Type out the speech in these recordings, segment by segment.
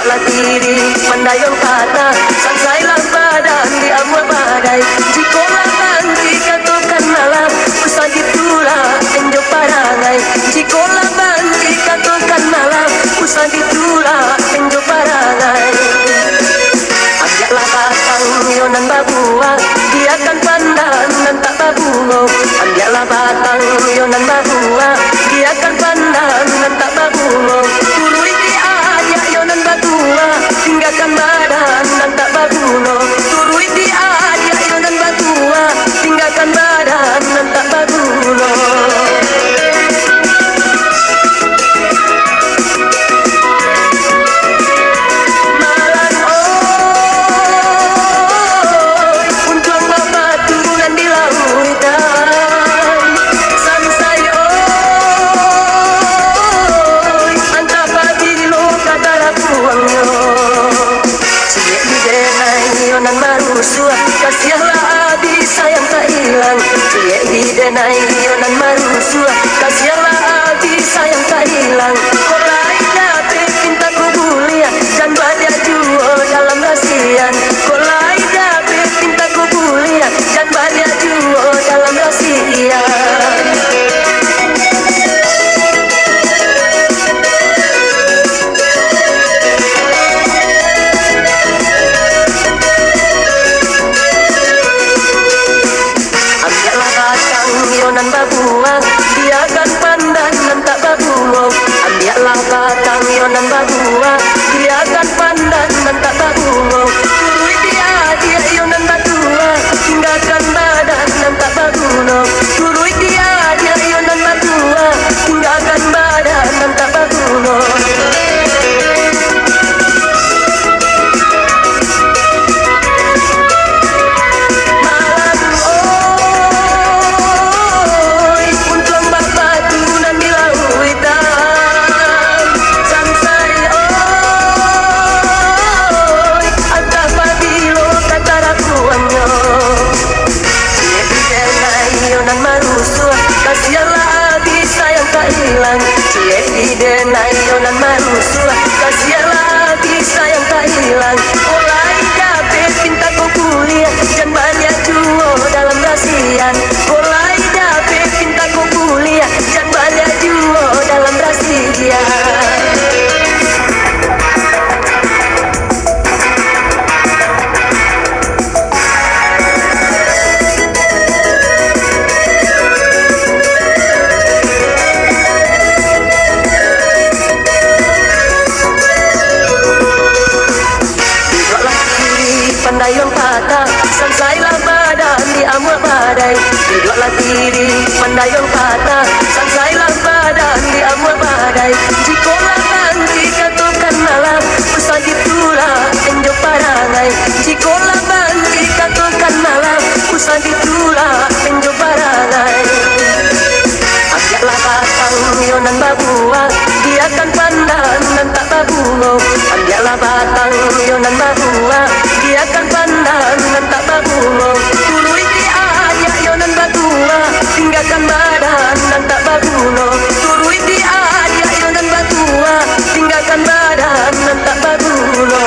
Dibuatlah diri pandai yang kata, sangsailah badan di amur badai. Jikolah banti katakan malam, usah ditulah enjo parangai. Jikolah banti katakan malam, usah ditulah enjo parangai. Ajaklah batang yonan babua, dia akan pandan dan tak babungo. Ambillah batang yonan babua, dia akan pandan dan tak babungo. Turui dia ajak yonan batua, tinggalkan badan dan tak babungo. Turui dia ajak yonan batua, tinggalkan badan dan tak babungo. Kasihanlah adi sayang tak hilang, ciek di denai yonan marusua. Kasihanlah adi sayang tak hilang. Kolai dapat pintaku bulia, dan badia juo dalam rasian. Kolai dapat pintaku bulia, dan badia juo dalam rasian. Yonan babua, dia akan pandan dan tak babungo. Ambillah batang yonan babua, dia akan pandan dan tak babungo. Turui dia yonan batua, tinggalkan badan dan tak babungo. Turui dia yonan batua, tinggalkan badan dan tak babungo. Kasihanlah adi sayang tak hilang, ciek di denai yonan marusua. Kasihanlah adi sayang tak hilang. Kolai dapat pintaku kuliah, dan banyak juo dalam rasian. Kolai dapat pintaku kuliah, dan banyak juo dalam rasian. Pandai yang kata, sangsailah badan di amur badai. Duduklah diri pandai yang kata, sangsailah badan di amur badai. Jikolah banti katakan malam, usah ditulah enjo parangai. Jikolah banti katakan malam, usah ditulah enjo parangai. Ajaklah batang yonan babua, dia akan pandan dan tak babungo. Ambillah batang yonan babua, dia akan pandan dan tak babungo. Turui dia ajak yonan batua, tinggalkan badan dan tak babungo. Turui dia ajak yonan batua, tinggalkan badan dan tak babungo.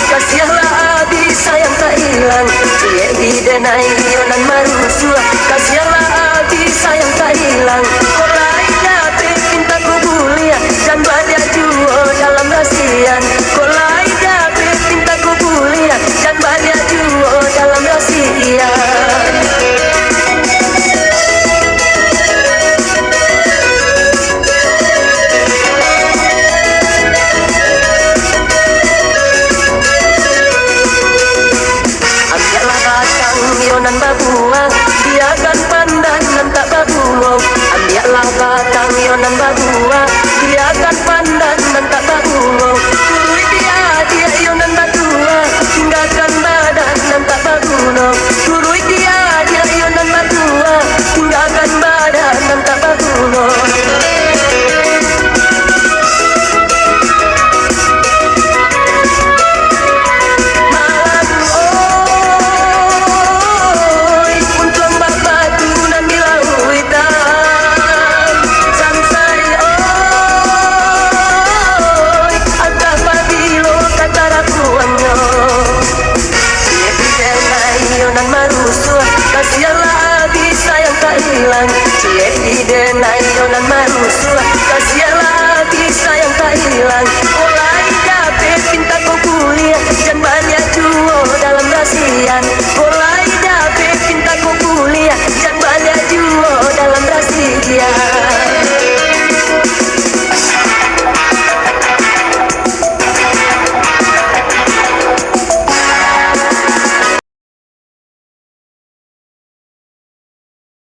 Kasihanlah adi sayang tak hilang, ciek di denai yonan marusua. Kasihanlah adi sayang tak hilang. Kolai dapat pintaku bulia, dan badia juo dalam rasian. Kolai dapat pintaku bulia, dan badia juo dalam rasian. Yonan babua, dia akan pandan dan tak babungo. Ambillah batang yonan babua, dia akan pandan dan tak babungo.